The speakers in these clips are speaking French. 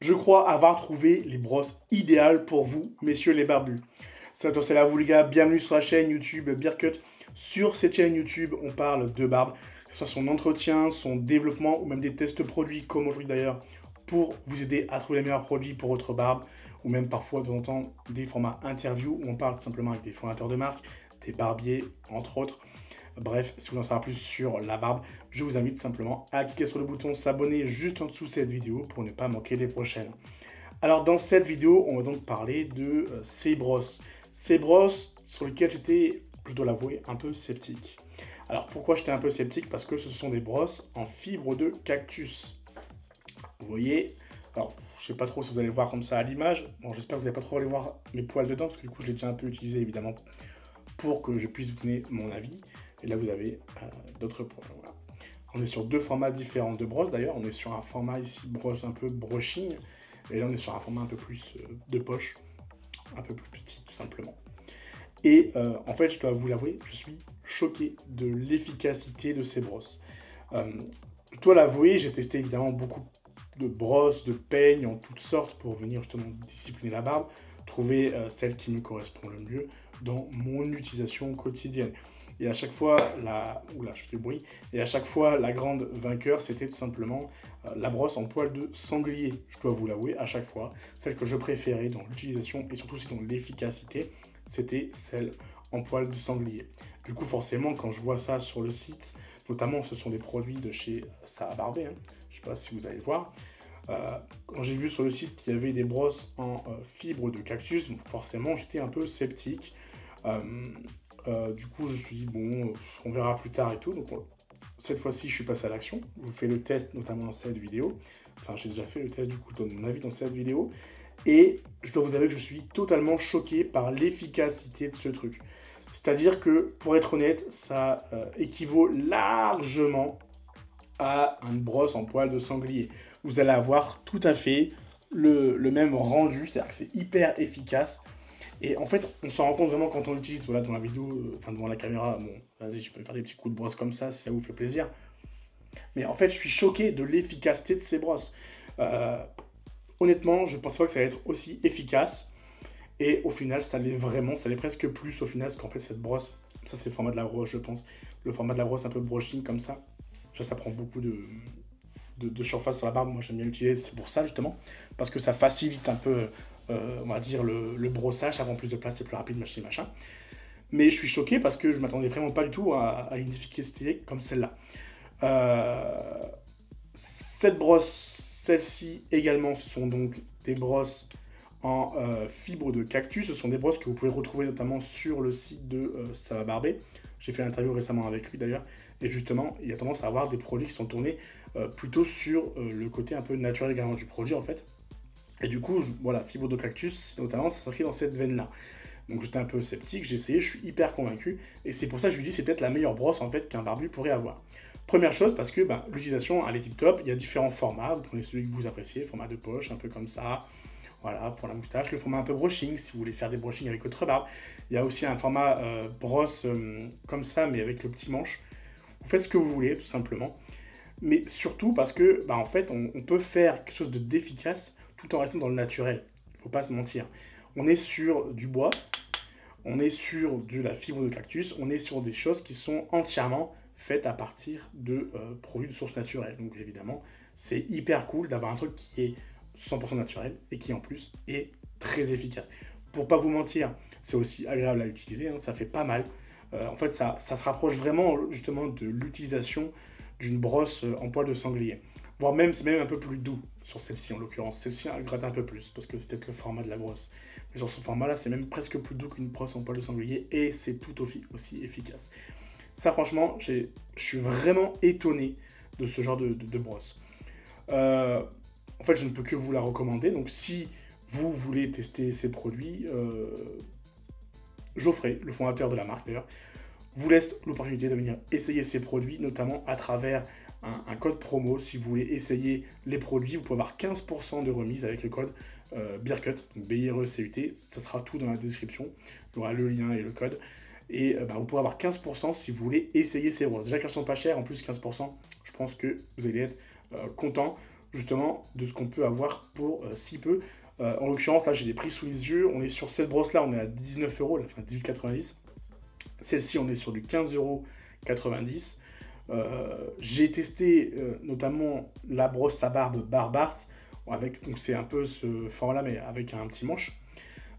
Je crois avoir trouvé les brosses idéales pour vous, messieurs les barbus. Salut à vous les gars, bienvenue sur la chaîne YouTube Beardcut. Sur cette chaîne YouTube, on parle de barbe, que ce soit son entretien, son développement ou même des tests produits comme aujourd'hui d'ailleurs, pour vous aider à trouver les meilleurs produits pour votre barbe, ou même parfois de temps en temps des formats interview où on parle tout simplement avec des fondateurs de marque, des barbiers entre autres. Bref, si vous voulez en savoir plus sur la barbe, je vous invite simplement à cliquer sur le bouton s'abonner juste en dessous de cette vidéo pour ne pas manquer les prochaines. Alors dans cette vidéo, on va donc parler de ces brosses. Ces brosses sur lesquelles j'étais, je dois l'avouer, un peu sceptique. Alors pourquoi j'étais un peu sceptique? Parce que ce sont des brosses en fibre de cactus. Vous voyez, alors je sais pas trop si vous allez voir comme ça à l'image. Bon, j'espère que vous n'allez pas trop aller voir mes poils dedans, parce que du coup je l'ai déjà un peu utilisé évidemment pour que je puisse vous donner mon avis. Et là, vous avez d'autres points. Voilà. On est sur deux formats différents de brosses d'ailleurs. On est sur un format ici, brosse un peu brushing. Et là, on est sur un format un peu plus de poche. Un peu plus petit, tout simplement. Et en fait, je dois vous l'avouer, je suis choqué de l'efficacité de ces brosses. Je dois l'avouer, j'ai testé évidemment beaucoup de brosses, de peignes en toutes sortes pour venir justement discipliner la barbe. Trouver celle qui me correspond le mieux dans mon utilisation quotidienne. Et à chaque fois, oula, je fais du bruit. Et à chaque fois, la grande vainqueur, c'était tout simplement la brosse en poil de sanglier. Je dois vous l'avouer, à chaque fois, celle que je préférais dans l'utilisation et surtout aussi dans l'efficacité, c'était celle en poil de sanglier. Du coup, forcément, quand je vois ça sur le site, notamment, ce sont des produits de chez Ça a Barbé, hein. Je ne sais pas si vous allez voir. Quand j'ai vu sur le site qu'il y avait des brosses en fibre de cactus, donc forcément, j'étais un peu sceptique. Du coup, je me suis dit, bon, on verra plus tard et tout. Donc, cette fois-ci, je suis passé à l'action. Je vous fais le test, notamment dans cette vidéo. Enfin, j'ai déjà fait le test, du coup, je donne mon avis dans cette vidéo. Et je dois vous avouer que je suis totalement choqué par l'efficacité de ce truc. C'est-à-dire que, pour être honnête, ça équivaut largement à une brosse en poil de sanglier. Vous allez avoir tout à fait le même rendu, c'est-à-dire que c'est hyper efficace. Et en fait, on s'en rend compte vraiment quand on l'utilise, voilà, dans la vidéo, enfin devant la caméra. Bon, vas-y, je peux faire des petits coups de brosse comme ça si ça vous fait plaisir. Mais en fait, je suis choqué de l'efficacité de ces brosses. Honnêtement, je ne pensais pas que ça allait être aussi efficace. Et au final, ça l'est vraiment, ça l'est presque plus au final, parce qu'en fait, cette brosse, ça c'est le format de la brosse, je pense. Le format de la brosse un peu brushing comme ça. Ça prend beaucoup de surface sur la barbe. Moi, j'aime bien l'utiliser, c'est pour ça justement. Parce que ça facilite un peu... on va dire le brossage, ça prend plus de place, c'est plus rapide, machin. Mais je suis choqué parce que je m'attendais vraiment pas du tout à une efficacité comme celle-là. Cette brosse, celle-ci également, ce sont donc des brosses en fibre de cactus. Ce sont des brosses que vous pouvez retrouver notamment sur le site de Ça va barber. J'ai fait l'interview récemment avec lui d'ailleurs. Et justement, il y a tendance à avoir des produits qui sont tournés plutôt sur le côté un peu naturel également du produit en fait. Et du coup, voilà, fibre de cactus, notamment, ça s'inscrit dans cette veine-là. Donc j'étais un peu sceptique, j'ai essayé, je suis hyper convaincu. Et c'est pour ça que je lui dis c'est peut-être la meilleure brosse en fait qu'un barbu pourrait avoir. Première chose, parce que l'utilisation, elle est tip-top. Il y a différents formats. Vous prenez celui que vous appréciez, format de poche, un peu comme ça. Voilà, pour la moustache. Le format un peu brushing, si vous voulez faire des brushing avec votre barbe. Il y a aussi un format brosse comme ça, mais avec le petit manche. Vous faites ce que vous voulez, tout simplement. Mais surtout parce que, en fait, on peut faire quelque chose d'efficace tout en restant dans le naturel. Il ne faut pas se mentir. On est sur du bois, on est sur de la fibre de cactus, on est sur des choses qui sont entièrement faites à partir de produits de source naturelle. Donc évidemment, c'est hyper cool d'avoir un truc qui est 100% naturel et qui en plus est très efficace. Pour pas vous mentir, c'est aussi agréable à utiliser, hein, ça fait pas mal. En fait, ça se rapproche vraiment justement de l'utilisation d'une brosse en poil de sanglier. Voire même, c'est même un peu plus doux sur celle-ci en l'occurrence. Celle-ci, elle gratte un peu plus parce que c'est peut-être le format de la brosse. Mais sur ce format-là, c'est même presque plus doux qu'une brosse en poil de sanglier et c'est tout aussi efficace. Ça, franchement, je suis vraiment étonné de ce genre de brosse. En fait, je ne peux que vous la recommander. Donc, si vous voulez tester ces produits, Geoffrey, le fondateur de la marque d'ailleurs, vous laisse l'opportunité de venir essayer ces produits, notamment à travers un code promo. Si vous voulez essayer les produits, vous pouvez avoir 15% de remise avec le code Beardcut, donc BIRECUT. Ça sera tout dans la description. Il y aura le lien et le code. Et vous pourrez avoir 15% si vous voulez essayer ces brosses. Déjà qu'elles sont pas chères, en plus 15%, je pense que vous allez être content. justement de ce qu'on peut avoir pour si peu. En l'occurrence, là, j'ai les prix sous les yeux. On est sur cette brosse-là, on est à 19 euros, enfin 18,90. Celle-ci, on est sur du 15,90 €. J'ai testé notamment la brosse à barbe Barbart, donc c'est un peu ce format-là, mais avec un petit manche,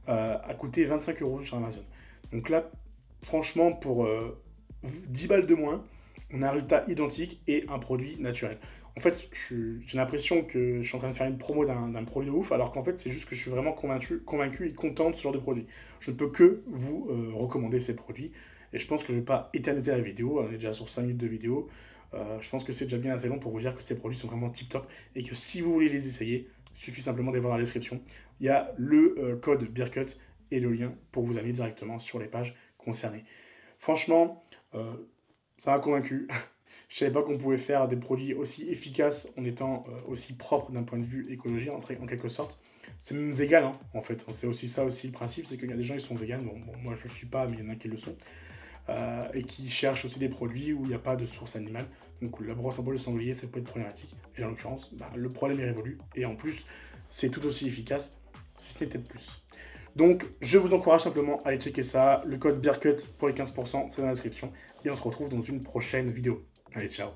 a coûté 25 € sur Amazon. Donc là, franchement, pour 10 balles de moins, on a un résultat identique et un produit naturel. En fait, j'ai l'impression que je suis en train de faire une promo d'un produit de ouf, alors qu'en fait, c'est juste que je suis vraiment convaincu et content de ce genre de produit. Je ne peux que vous recommander ces produits. Et je pense que je ne vais pas éterniser la vidéo. On est déjà sur 5 minutes de vidéo. Je pense que c'est déjà bien assez long pour vous dire que ces produits sont vraiment tip top. Et que si vous voulez les essayer, il suffit simplement d'aller voir dans la description. Il y a le code Beercut et le lien pour vous amener directement sur les pages concernées. Franchement, ça m'a convaincu. Je ne savais pas qu'on pouvait faire des produits aussi efficaces en étant aussi propres d'un point de vue écologique, en quelque sorte. C'est même vegan, hein, en fait. C'est aussi ça aussi le principe, c'est qu'il y a des gens qui sont vegan. Bon, moi, je ne le suis pas, mais il y en a qui le sont. Et qui cherchent aussi des produits où il n'y a pas de source animale. Donc la brosse en bois de sanglier, ça peut être problématique. Et en l'occurrence, le problème est révolu. Et en plus, c'est tout aussi efficace, si ce n'est peut-être plus. Donc, je vous encourage simplement à aller checker ça. Le code Beercut pour les 15%, c'est dans la description. Et on se retrouve dans une prochaine vidéo. Allez, ciao!